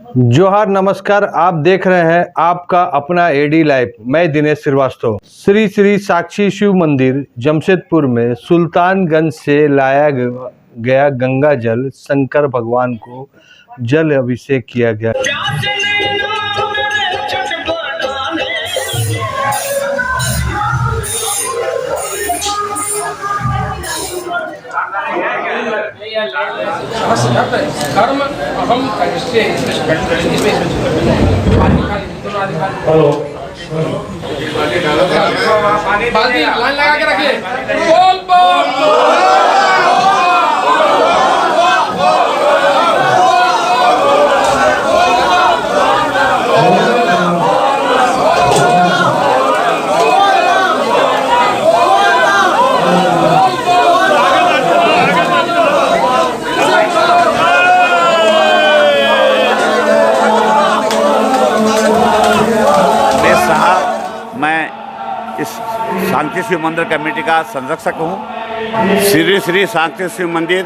जोहार, नमस्कार। आप देख रहे हैं आपका अपना एडी लाइव। मैं दिनेश श्रीवास्तव। श्री श्री साक्षी शिव मंदिर जमशेदपुर में सुल्तानगंज से लाया गया गंगा जल शंकर भगवान को जल अभिषेक किया गया। बाल्टी लाइन लगा के रखिए। बोल बोल इस शांति शिव मंदिर कमेटी का संरक्षक हूँ। श्री श्री शांति शिव मंदिर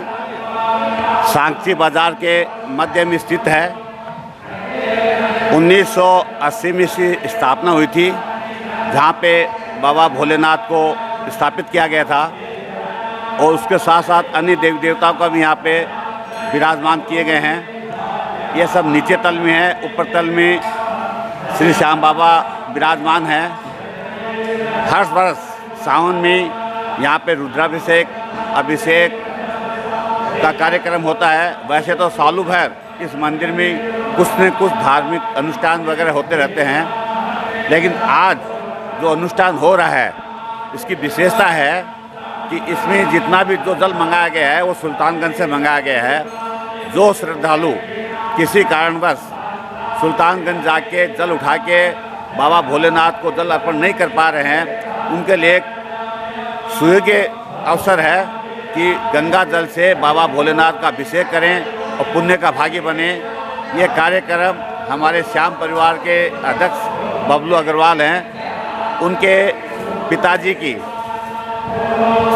शांति बाजार के मध्य में स्थित है। 1980 में इसकी स्थापना हुई थी, जहाँ पे बाबा भोलेनाथ को स्थापित किया गया था और उसके साथ साथ अन्य देवी देवताओं का भी यहाँ पे विराजमान किए गए हैं। ये सब नीचे तल में है, ऊपर तल में श्री श्याम बाबा विराजमान हैं। हर वर्ष सावन में यहाँ पे रुद्राभिषेक अभिषेक का कार्यक्रम होता है। वैसे तो सालों भर इस मंदिर में कुछ न कुछ धार्मिक अनुष्ठान वगैरह होते रहते हैं, लेकिन आज जो अनुष्ठान हो रहा है इसकी विशेषता है कि इसमें जितना भी जो जल मंगाया गया है वो सुल्तानगंज से मंगाया गया है। जो श्रद्धालु किसी कारणवश सुल्तानगंज जाके जल उठा के बाबा भोलेनाथ को जल अर्पण नहीं कर पा रहे हैं, उनके लिए एक सुयोग्य अवसर है कि गंगा जल से बाबा भोलेनाथ का अभिषेक करें और पुण्य का भागी बने। ये कार्यक्रम हमारे श्याम परिवार के अध्यक्ष बबलू अग्रवाल हैं, उनके पिताजी की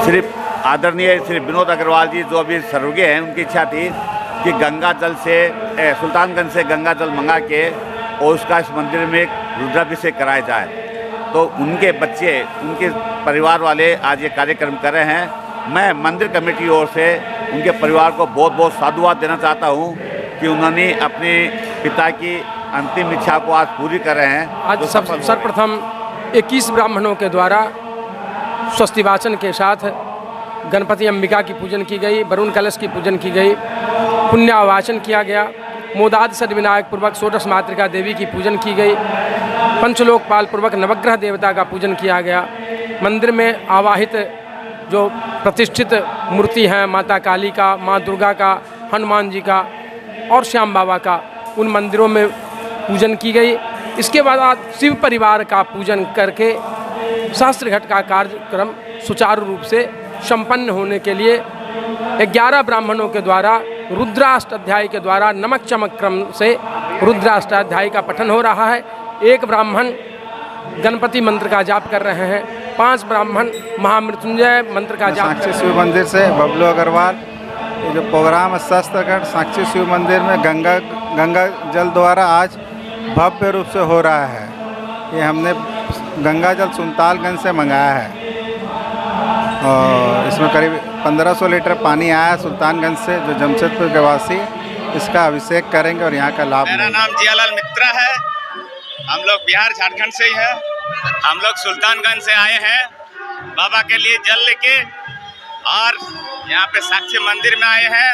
श्री आदरणीय श्री विनोद अग्रवाल जी जो अभी सर्वज्ञ हैं, उनकी इच्छा थी कि गंगा जल से सुल्तानगंज से गंगा जल मंगा के और उसका इस मंदिर में रुद्राभिषेक कराया जाए। तो उनके बच्चे उनके परिवार वाले आज ये कार्यक्रम कर रहे हैं। मैं मंदिर कमेटी की ओर से उनके परिवार को बहुत बहुत साधुवाद देना चाहता हूँ कि उन्होंने अपने पिता की अंतिम इच्छा को आज पूरी कर रहे हैं। आज तो सर्वप्रथम 21 ब्राह्मणों के द्वारा स्वस्ति वाचन के साथ गणपति अंबिका की पूजन की गई, वरुण कलश की पूजन की गई, पुण्यावाचन किया गया, मोदादि सद्विनायक पूर्वक षोडश मातृका देवी की पूजन की गई, पंचलोकपाल पूर्वक नवग्रह देवता का पूजन किया गया। मंदिर में आवाहित जो प्रतिष्ठित मूर्ति हैं माता काली का, माँ दुर्गा का, हनुमान जी का और श्याम बाबा का, उन मंदिरों में पूजन की गई। इसके बाद शिव परिवार का पूजन करके शास्त्र घट का कार्यक्रम सुचारू रूप से संपन्न होने के लिए 11 ब्राह्मणों के द्वारा रुद्राष्टाध्याय के द्वारा नमक चमक क्रम से रुद्राष्टाध्याय का पठन हो रहा है। एक ब्राह्मण गणपति मंत्र का जाप कर रहे हैं, 5 ब्राह्मण महामृत्युंजय मंत्र का जाप। साक्षी शिव मंदिर से बबलू अग्रवाल। ये जो प्रोग्राम है शास्त्रगढ़ साक्षी शिव मंदिर में गंगा जल द्वारा आज भव्य रूप से हो रहा है। ये हमने गंगा जल सुल्तानगंज से मंगाया है और इसमें करीब 1500 लीटर पानी आया है सुल्तानगंज से, जो जमशेदपुर के वासी इसका अभिषेक करेंगे और यहाँ का लाभ। मेरा नाम जियालाल मित्रा है। हम लोग बिहार झारखंड से ही हैं। हम लोग सुल्तानगंज से आए हैं बाबा के लिए जल लेके और यहाँ पे साक्षी मंदिर में आए हैं।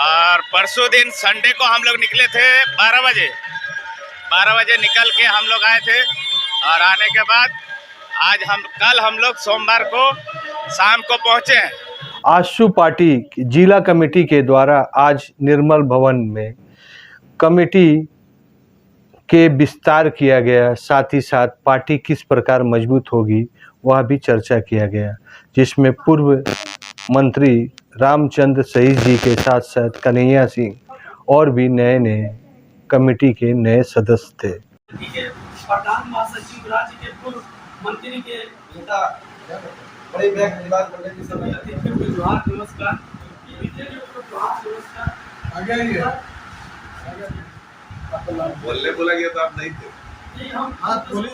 और परसों दिन संडे को हम लोग निकले थे 12 बजे निकल के हम लोग आए थे और आने के बाद कल हम लोग सोमवार को शाम को पहुँचे हैं। आशु पार्टी जिला कमेटी के द्वारा आज निर्मल भवन में कमेटी के विस्तार किया गया, साथ ही साथ पार्टी किस प्रकार मजबूत होगी वह भी चर्चा किया गया, जिसमें पूर्व मंत्री रामचंद्र सहीस जी के साथ साथ कन्हैया सिंह और भी नए कमेटी के नए सदस्य थे। प्रधान महासचिव राज्य के पूर्व मंत्री के नेता बड़े बैग निवास करने के समय जोहार नमस्कार। बोलने बोला गया तो आप नहीं थे।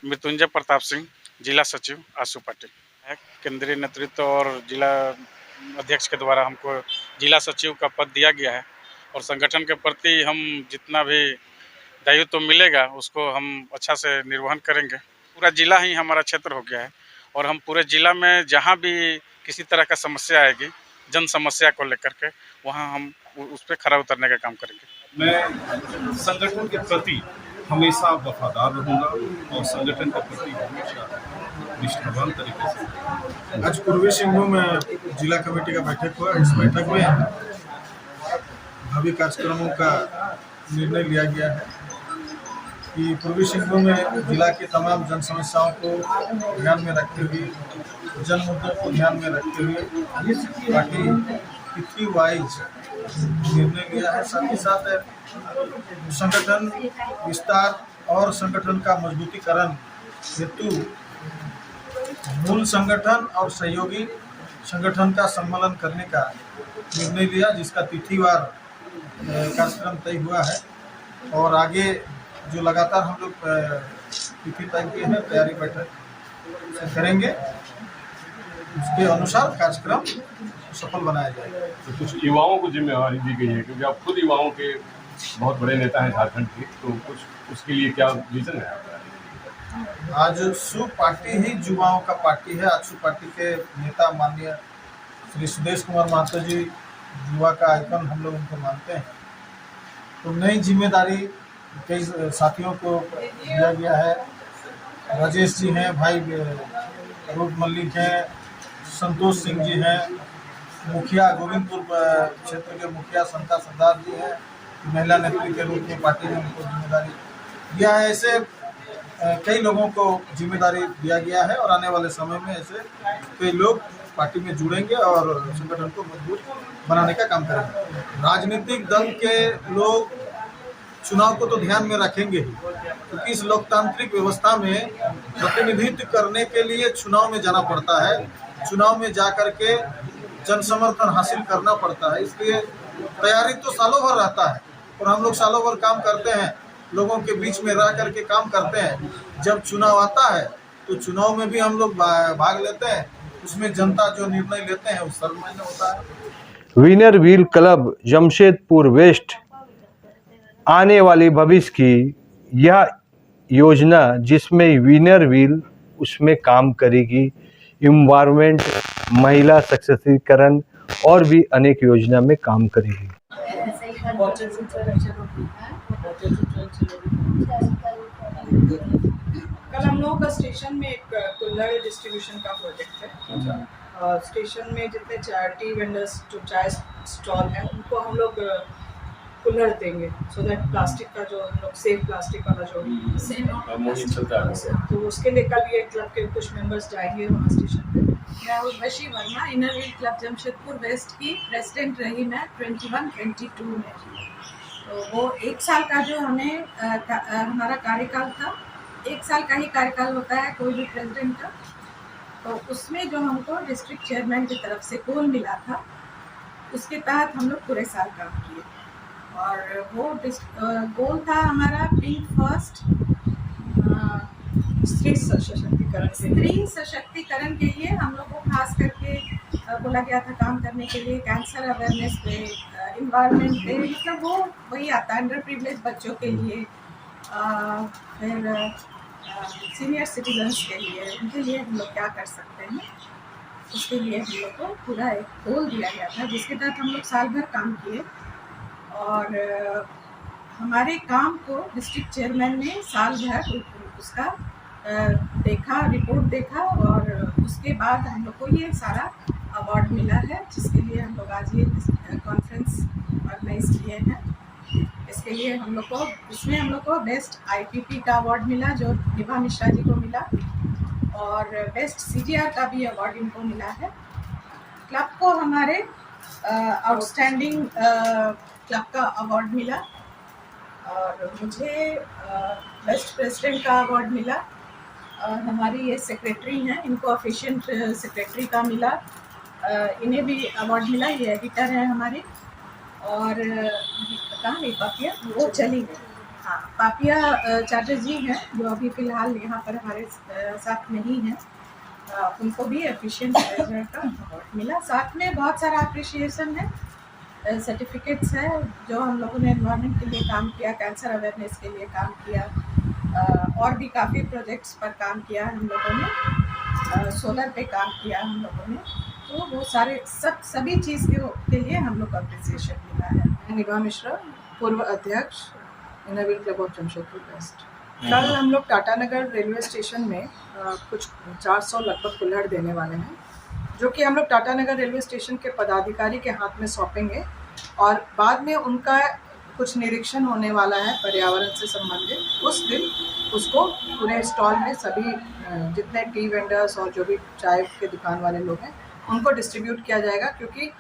मृत्युंजय प्रताप सिंह, जिला सचिव आसू पार्टी। केंद्रीय नेतृत्व और जिला अध्यक्ष के द्वारा हमको जिला सचिव का पद दिया गया है और संगठन के प्रति हम जितना भी दायित्व तो मिलेगा उसको हम अच्छा से निर्वहन करेंगे। पूरा जिला ही हमारा क्षेत्र हो गया है और हम पूरे जिला में जहाँ भी किसी तरह का समस्या आएगी, जन समस्या को लेकर के, वहाँ हम उस पर खरा उतरने का काम करेंगे। मैं संगठन के प्रति हमेशा वफादार रहूँगा और संगठन के प्रति हमेशा निष्ठावान तरीके से। आज पूर्वी सिंहभूम में जिला कमेटी का बैठक हुआ। इस बैठक में भावी कार्यक्रमों का निर्णय लिया गया है कि पूर्वी सिंहभूम में जिला के तमाम जन समस्याओं को ध्यान में रखते हुए, जन मुद्दों को ध्यान में रखते हुए पार्टी तिथि वाइज निर्णय लिया है। साथ ही साथ संगठन विस्तार और संगठन का मजबूतीकरण हेतु मूल संगठन और सहयोगी संगठन का सम्मेलन करने का निर्णय लिया, जिसका तिथिवार कार्यक्रम तय हुआ है और आगे जो लगातार हम लोग तिथि तय किए हैं, तैयारी बैठक करेंगे, उसके अनुसार कार्यक्रम सफल बनाया जाएगा। तो कुछ युवाओं को जिम्मेवारी दी गई है, क्योंकि आप खुद युवाओं के बहुत बड़े नेता हैं झारखंड के, तो कुछ उसके लिए क्या विजन है आपका? आज सू पार्टी ही युवाओं का पार्टी है। आज सू पार्टी के नेता माननीय श्री सुदेश कुमार महतो जी युवा का आइकन हम लोग उनको मानते हैं। तो नई जिम्मेदारी कई साथियों को दिया गया है। राजेश जी हैं, भाई रूप मल्लिक हैं, संतोष सिंह जी हैं, मुखिया गोविंदपुर क्षेत्र के मुखिया संता सरदार जी हैं, महिला नेत्री के रूप में पार्टी ने उनको जिम्मेदारी दिया है। ऐसे कई लोगों को जिम्मेदारी दिया गया है और आने वाले समय में ऐसे कई लोग पार्टी में जुड़ेंगे और संगठन को मजबूत बनाने का काम करेंगे। राजनीतिक दल के लोग चुनाव को तो ध्यान में रखेंगे ही, क्योंकि इस लोकतांत्रिक व्यवस्था में प्रतिनिधित्व करने के लिए चुनाव में जाना पड़ता है। चुनाव में जा कर के जन समर्थन हासिल करना पड़ता है, इसलिए तैयारी तो सालों भर रहता है और हम लोग सालों भर काम करते हैं, लोगों के बीच में रह करके काम करते हैं। जब चुनाव आता है तो चुनाव में भी हम लोग भाग लेते हैं, उसमें जनता जो निर्णय लेते हैं उस सर्वमान्य होता है। Inner Wheel Club Jamshedpur West आने वाली भविष्य की यह योजना, जिसमें विनर व्हील उसमें काम करेगी, इन्वायरमेंट, महिला सशक्तिकरण और भी अनेक योजना में काम करेगी। कल हम लोगों का स्टेशन में एक कुल्हड़ डिस्ट्रीब्यूशन का प्रोजेक्ट है। स्टेशन में जितने चैरिटी वेंडर्स जो चाय स्टॉल हैं उनको हम लोग कुल्हड़ देंगे, सो दैट प्लास्टिक का जो हम लोग सेफ प्लास्टिक वाला जो मुहिम चलता है, तो उसके लिए कल ये क्लब के कुछ मेंबर्स जाएंगे वहाँ स्टेशन पे। मैं Urvashi Verma, Inner Wheel Club Jamshedpur West की प्रेसिडेंट रही मैं 21-22 में। तो वो 1 साल का जो हमें हमारा कार्यकाल था, 1 साल का ही कार्यकाल होता है कोई भी प्रेसिडेंट का। तो उसमें जो हमको डिस्ट्रिक्ट चेयरमैन की तरफ से गोल मिला था, उसके तहत हम लोग पूरे साल काम किए और वो गोल था हमारा पिंक फर्स्ट स्त्री सशक्तिकरण स्त्री सशक्तिकरण के लिए हम लोग को खास करके बोला गया था काम करने के लिए। कैंसर अवेयरनेस पे, इन्वायरमेंट पे, मतलब वो वही आता है अंडर प्रिविलेज बच्चों के लिए, फिर सीनियर सिटीजन्स के लिए, उनके लिए हम लोग क्या कर सकते हैं, उसके लिए हम लोग को पूरा एक गोल दिया गया था, जिसके तहत हम लोग साल भर काम किए। और हमारे काम को डिस्ट्रिक्ट चेयरमैन ने साल भर उसका देखा, रिपोर्ट देखा और उसके बाद हम लोग को ये सारा अवार्ड मिला है, जिसके लिए हम लोग आज ये कॉन्फ्रेंस ऑर्गेनाइज किए हैं। इसके लिए हम लोग को इसमें हम लोग को बेस्ट आईपीपी का अवार्ड मिला जो निभा मिश्रा जी को मिला, और बेस्ट सीजीआर का भी अवार्ड इनको मिला है। क्लब को हमारे आउटस्टैंडिंग क्लब का अवार्ड मिला और मुझे बेस्ट प्रेसिडेंट का अवार्ड मिला। हमारी ये सेक्रेटरी हैं, इनको एफिशिएंट सेक्रेटरी का मिला, इन्हें भी अवार्ड मिला, ये एडिटर हैं हमारे। और कहा नहीं पापिया, वो चली गई। हाँ, पापिया चैटर्जी हैं जो अभी फ़िलहाल यहाँ पर हमारे साथ नहीं हैं। उनको भी एफिशिएंट मैनेजर का अवार्ड मिला। साथ में बहुत सारा अप्रिशिएशन है, सर्टिफिकेट्स हैं जो हम लोगों ने एनवायरनमेंट के लिए काम किया, कैंसर अवेयरनेस के लिए काम किया, और भी काफ़ी प्रोजेक्ट्स पर काम किया हम लोगों ने, सोलर पे काम किया हम लोगों ने। तो वो सारे सभी चीज़ के लिए हम लोग को अप्रिसिएशन मिला है। निभा मिश्रा, पूर्व अध्यक्ष नवीन क्लब ऑफ जमशेदपुर वेस्ट। कल हम लोग टाटानगर रेलवे स्टेशन में कुछ 400 लगभग कुल्हड़ देने वाले हैं, जो कि हम लोग टाटानगर रेलवे स्टेशन के पदाधिकारी के हाथ में सौंपेंगे और बाद में उनका कुछ निरीक्षण होने वाला है पर्यावरण से संबंधित। उस दिन उसको पूरे स्टॉल में सभी जितने टी वेंडर्स और जो भी चाय के दुकान वाले लोग हैं उनको डिस्ट्रीब्यूट किया जाएगा, क्योंकि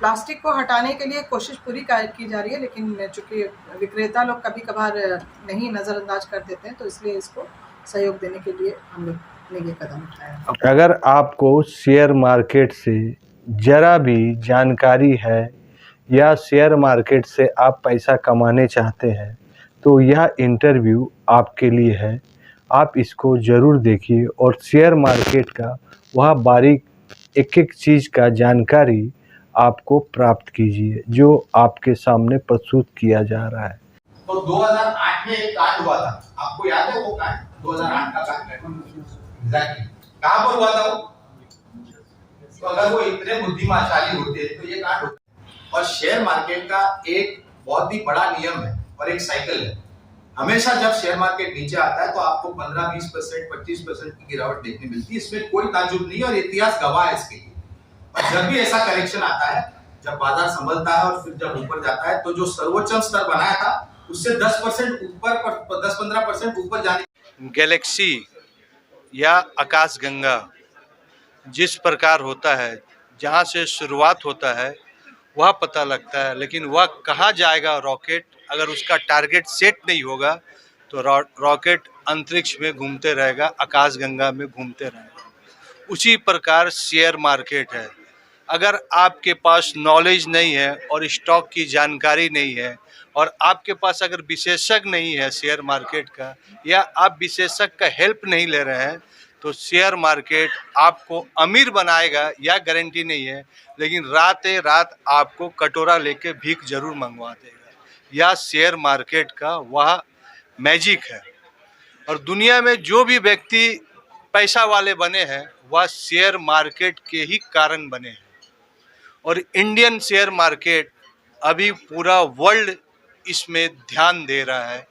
प्लास्टिक को हटाने के लिए कोशिश पूरी की जा रही है, लेकिन चूँकि विक्रेता लोग कभी कभार नहीं नज़रअंदाज कर देते हैं, तो इसलिए इसको सहयोग देने के लिए हम लोग ने ये कदम उठाया। अगर आपको शेयर मार्केट से ज़रा भी जानकारी है या शेयर मार्केट से आप पैसा कमाने चाहते हैं तो यह इंटरव्यू आपके लिए है। आप इसको ज़रूर देखिए और शेयर मार्केट का वह बारीक एक एक चीज़ का जानकारी आपको प्राप्त कीजिए जो आपके सामने प्रस्तुत किया जा रहा है। तो 2008 में एक कांड हुआ था, आपको याद है वो कांड? 2008 का कांड एग्जैक्टली कहां पर हुआ था वो? तो अगर वो इतने बुद्धिमानशाली होते तो ये कांड होता। और शेयर मार्केट का एक बहुत ही बड़ा नियम है और एक साइकिल है। हमेशा जब शेयर मार्केट नीचे आता है तो आपको 15-20%, 25% की गिरावट देखने मिलती है। इसमें कोई ताज्जुब नहीं है और इतिहास गवाह है इसके लिए। और जब भी ऐसा करेक्शन आता है, जब बाजार संभलता है और फिर जब ऊपर जाता है, तो जो सर्वोच्च स्तर बनाया था उससे 10% ऊपर, 10-15% ऊपर जाने। गैलेक्सी या आकाशगंगा जिस प्रकार होता है, जहाँ से शुरुआत होता है वह पता लगता है, लेकिन वह कहाँ जाएगा रॉकेट, अगर उसका टारगेट सेट नहीं होगा तो रॉकेट अंतरिक्ष में घूमते रहेगा, आकाशगंगा में घूमते रहेगा। उसी प्रकार शेयर मार्केट है। अगर आपके पास नॉलेज नहीं है और स्टॉक की जानकारी नहीं है और आपके पास अगर विशेषज्ञ नहीं है शेयर मार्केट का, या आप विशेषज्ञ का हेल्प नहीं ले रहे हैं, तो शेयर मार्केट आपको अमीर बनाएगा या गारंटी नहीं है, लेकिन रात आपको कटोरा लेके भीख जरूर मंगवा देगा। यह शेयर मार्केट का वह मैजिक है। और दुनिया में जो भी व्यक्ति पैसा वाले बने हैं वह शेयर मार्केट के ही कारण बने हैं। और इंडियन शेयर मार्केट अभी पूरा वर्ल्ड इसमें ध्यान दे रहा है,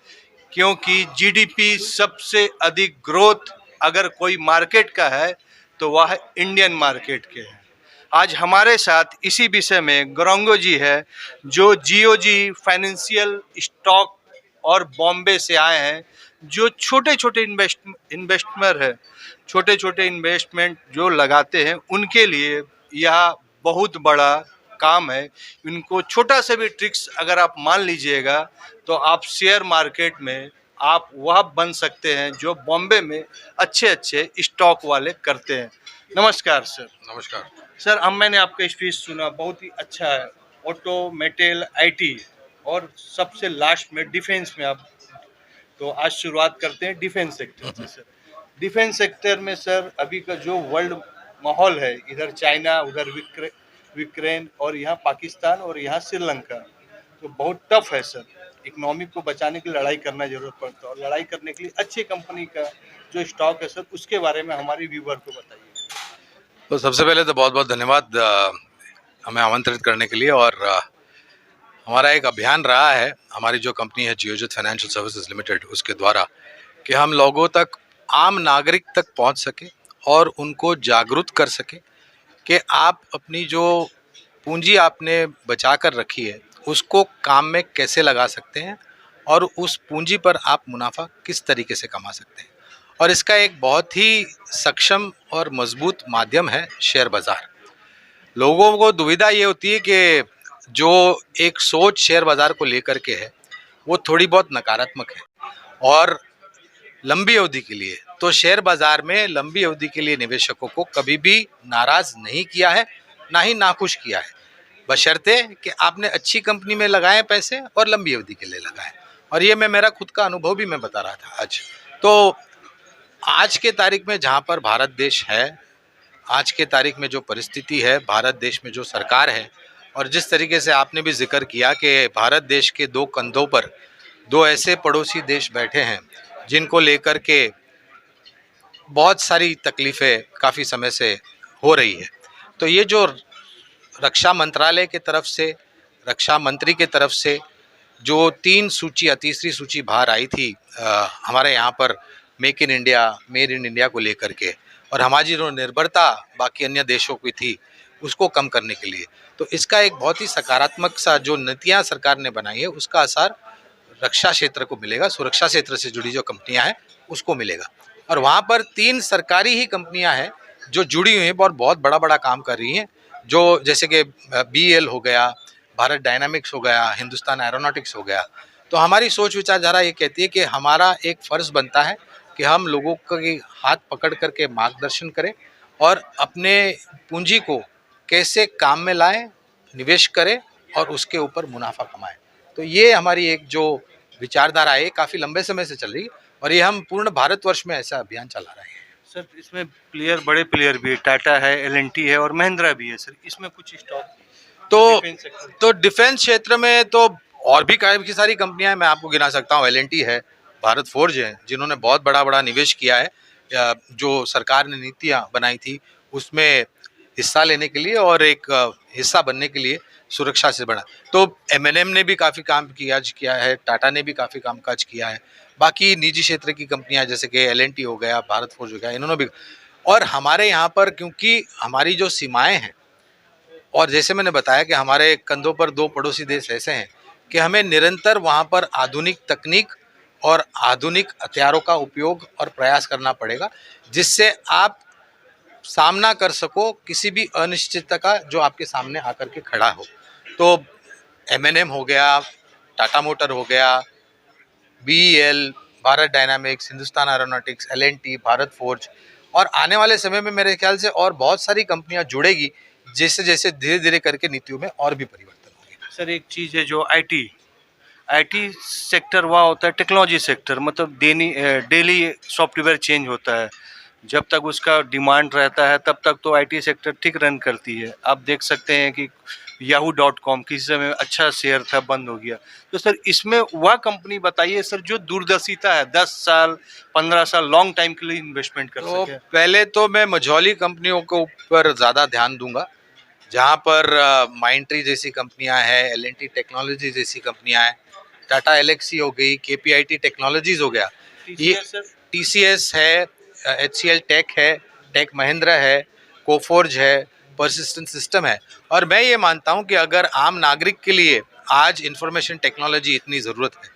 क्योंकि जीडीपी सबसे अधिक ग्रोथ अगर कोई मार्केट का है तो वह इंडियन मार्केट के है। आज हमारे साथ इसी विषय में गौरंगो जी है, जो जीओजी फाइनेंशियल स्टॉक और बॉम्बे से आए हैं, जो छोटे छोटे इन्वेस्टमेंट है, छोटे छोटे इन्वेस्टमेंट जो लगाते हैं उनके लिए यह बहुत बड़ा काम है। इनको छोटा सा भी ट्रिक्स अगर आप मान लीजिएगा तो आप शेयर मार्केट में आप वह बन सकते हैं जो बॉम्बे में अच्छे अच्छे स्टॉक वाले करते हैं। नमस्कार सर। नमस्कार सर, मैंने आपका स्पीच सुना, बहुत ही अच्छा है। ऑटो, मेटल, आईटी और सबसे लास्ट में डिफेंस में आप, तो आज शुरुआत करते हैं डिफेंस सेक्टर से। सर, डिफेंस सेक्टर में सर अभी का जो वर्ल्ड माहौल है, इधर चाइना, उधर यूक्रेन और यहाँ पाकिस्तान और यहाँ श्रीलंका, तो बहुत टफ है सर। इकोनॉमी को बचाने के लिए लड़ाई करना जरूरत पड़ता है, और लड़ाई करने के लिए अच्छी कंपनी का जो स्टॉक है सर, उसके बारे में हमारी व्यूवर को बताइए। तो सबसे पहले तो बहुत बहुत धन्यवाद हमें आमंत्रित करने के लिए। और हमारा एक अभियान रहा है, हमारी जो कंपनी है जियोजित फाइनेंशियल सर्विसेज लिमिटेड, उसके द्वारा, कि हम लोगों तक, आम नागरिक तक पहुंच सके और उनको जागरूक कर सके कि आप अपनी जो पूंजी आपने बचा कर रखी है उसको काम में कैसे लगा सकते हैं और उस पूंजी पर आप मुनाफा किस तरीके से कमा सकते हैं। और इसका एक बहुत ही सक्षम और मजबूत माध्यम है शेयर बाज़ार। लोगों को दुविधा ये होती है कि जो एक सोच शेयर बाज़ार को लेकर के है वो थोड़ी बहुत नकारात्मक है, और लंबी अवधि के लिए तो शेयर बाज़ार में लंबी अवधि के लिए निवेशकों को कभी भी नाराज़ नहीं किया है, ना ही नाखुश किया है। बशर्ते कि आपने अच्छी कंपनी में लगाए पैसे और लंबी अवधि के लिए लगाए। और ये मेरा खुद का अनुभव भी मैं बता रहा था आज। तो आज के तारीख में जहाँ पर भारत देश है, आज के तारीख में जो परिस्थिति है, भारत देश में जो सरकार है, और जिस तरीके से आपने भी जिक्र किया कि भारत देश के दो कंधों पर दो ऐसे पड़ोसी देश बैठे हैं जिनको लेकर के बहुत सारी तकलीफ़ें काफ़ी समय से हो रही है। तो ये जो रक्षा मंत्रालय की तरफ से, रक्षा मंत्री की तरफ से जो तीसरी सूची बाहर आई थी हमारे यहाँ पर मेक इन इंडिया को लेकर के, और हमारी जो निर्भरता बाकी अन्य देशों की थी उसको कम करने के लिए, तो इसका एक बहुत ही सकारात्मक सा जो नीतियाँ सरकार ने बनाई है उसका असर रक्षा क्षेत्र को मिलेगा, सुरक्षा क्षेत्र से जुड़ी जो कंपनियां हैं उसको मिलेगा। और वहाँ पर 3 सरकारी ही कंपनियां हैं जो जुड़ी हुई हैं और बहुत बड़ा काम कर रही हैं, जो जैसे कि BEL हो गया, भारत डायनामिक्स हो गया, हिंदुस्तान एरोनॉटिक्स हो गया। तो हमारी सोच विचारधारा ये कहती है कि हमारा एक फ़र्ज़ बनता है कि हम लोगों के हाथ पकड़ करके मार्गदर्शन करें और अपने पूंजी को कैसे काम में लाएं, निवेश करें और उसके ऊपर मुनाफा कमाएं। तो ये हमारी एक जो विचारधारा है काफ़ी लंबे समय से चल रही है और ये हम पूर्ण भारतवर्ष में ऐसा अभियान चला रहे हैं। सर इसमें बड़े प्लेयर भी है, टाटा है, L&T है और महिंद्रा भी है। सर इसमें कुछ स्टॉक तो डिफेंस क्षेत्र में तो और भी काफ़ी सारी कंपनियां हैं, मैं आपको गिना सकता हूँ। L&T है, भारत फोर्ज है, जिन्होंने बहुत बड़ा निवेश किया है, जो सरकार ने नीतियाँ बनाई थी उसमें हिस्सा लेने के लिए और एक हिस्सा बनने के लिए सुरक्षा से बना। तो M&M ने भी काफ़ी काम किया है, टाटा ने भी काफ़ी कामकाज किया है, बाकी निजी क्षेत्र की कंपनियां जैसे कि L&T हो गया, भारत फोर्ज हो गया, इन्होंने भी। और हमारे यहाँ पर क्योंकि हमारी जो सीमाएं हैं और जैसे मैंने बताया कि हमारे कंधों पर 2 पड़ोसी देश ऐसे हैं कि हमें निरंतर वहाँ पर आधुनिक तकनीक और आधुनिक हथियारों का उपयोग और प्रयास करना पड़ेगा, जिससे आप सामना कर सको किसी भी अनिश्चितता का जो आपके सामने आकर के खड़ा हो। तो M&M हो गया, टाटा मोटर हो गया, BEL, Bharat dynamics, Hindustan aeronautics, L&T, Bharat forge, और आने वाले समय में मेरे ख्याल से और बहुत सारी कंपनियां जुड़ेगी, जैसे जैसे धीरे करके नीतियों में और भी परिवर्तन होंगे। सर एक चीज़ है जो IT सेक्टर वह होता है, टेक्नोलॉजी सेक्टर, मतलब डेली सॉफ्टवेयर चेंज होता है। जब तक उसका डिमांड रहता है तब तक तो IT सेक्टर ठीक रन करती है। आप देख सकते हैं कि yahoo.com किसी समय अच्छा शेयर था, बंद हो गया। तो सर इसमें वह कंपनी बताइए सर जो दूरदर्शिता है, 10 साल 15 साल लॉन्ग टाइम के लिए इन्वेस्टमेंट कर तो सके। पहले तो मैं मझौली कंपनियों के ऊपर ज़्यादा ध्यान दूंगा, जहाँ पर माइंडट्री जैसी कंपनियां हैं, L&T टेक्नोलॉजी जैसी कंपनियां हैं, टाटा Elxsi हो गई, KPIT टेक्नोलॉजीज हो गया, ये TCS है, HCL टेक है, टेक महिंद्रा है, कोफोर्ज है, परसिस्टेंट सिस्टम है। और मैं ये मानता हूँ कि अगर आम नागरिक के लिए आज इंफॉर्मेशन टेक्नोलॉजी इतनी ज़रूरत है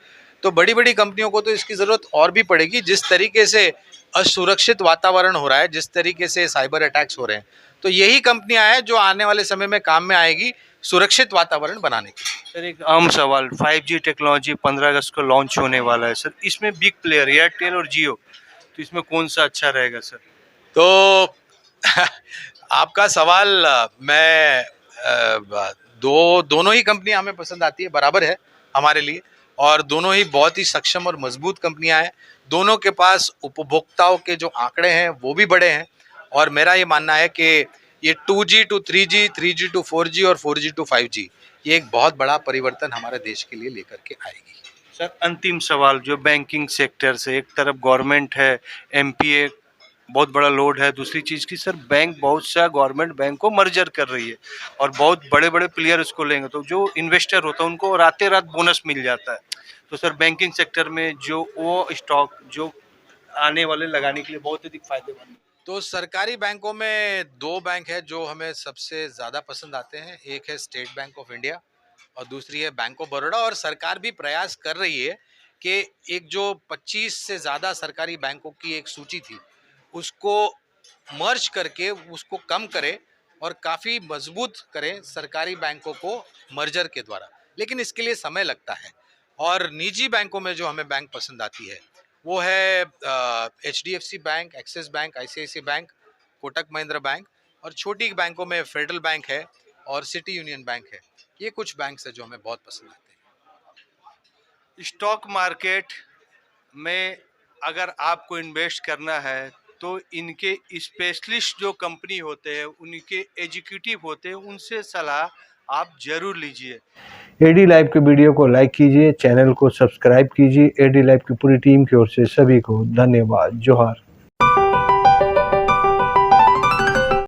तो बड़ी कंपनियों को तो इसकी ज़रूरत और भी पड़ेगी। जिस तरीके से असुरक्षित वातावरण हो रहा है, जिस तरीके से साइबर अटैक्स हो रहे हैं, तो यही कंपनियां हैं जो आने वाले समय में काम में आएगी सुरक्षित वातावरण बनाने के लिए। सर एक आम सवाल, 5G टेक्नोलॉजी 15 अगस्त को लॉन्च होने वाला है सर, इसमें बिग प्लेयर एयरटेल और जियो, तो इसमें कौन सा अच्छा रहेगा सर? तो आपका सवाल, मैं दोनों ही कंपनियां हमें पसंद आती है, बराबर है हमारे लिए, और दोनों ही बहुत ही सक्षम और मजबूत कंपनियां हैं। दोनों के पास उपभोक्ताओं के जो आंकड़े हैं वो भी बड़े हैं, और मेरा ये मानना है कि ये 2G to 3G, 3G to 4G और 4G to 5G ये एक बहुत बड़ा परिवर्तन हमारे देश के लिए लेकर के आएगी। सर अंतिम सवाल, जो बैंकिंग सेक्टर से एक तरफ गवर्नमेंट है, MPA बहुत बड़ा लोड है, दूसरी चीज़ की सर बैंक बहुत सा गवर्नमेंट बैंक को मर्जर कर रही है और बहुत बड़े प्लेयर इसको लेंगे, तो जो इन्वेस्टर होता है उनको रातें रात बोनस मिल जाता है। तो सर बैंकिंग सेक्टर में जो वो स्टॉक जो आने वाले लगाने के लिए बहुत अधिक फायदेमंद। तो सरकारी बैंकों में 2 बैंक है जो हमें सबसे ज़्यादा पसंद आते हैं, एक है स्टेट बैंक ऑफ इंडिया और दूसरी है बैंक ऑफ बड़ौदा। और सरकार भी प्रयास कर रही है कि एक जो 25 से ज़्यादा सरकारी बैंकों की एक सूची थी उसको मर्ज करके उसको कम करे और काफ़ी मजबूत करें सरकारी बैंकों को मर्जर के द्वारा, लेकिन इसके लिए समय लगता है। और निजी बैंकों में जो हमें बैंक पसंद आती है वो है HDFC bank, axis bank, ICICI bank, Kotak Mahindra bank, और छोटी बैंकों में फेडरल बैंक है और सिटी यूनियन बैंक है। ये कुछ बैंक्स है जो हमें बहुत पसंद आते हैं। स्टॉक मार्केट में अगर आपको इन्वेस्ट करना है तो इनके स्पेशलिस्ट जो कंपनी होते हैं, उनके एग्जीक्यूटिव होते हैं, उनसे सलाह आप जरूर लीजिए। एडी लाइव के वीडियो को लाइक कीजिए, चैनल को सब्सक्राइब कीजिए। एडी लाइव की पूरी टीम की ओर से सभी को धन्यवाद। जोहार।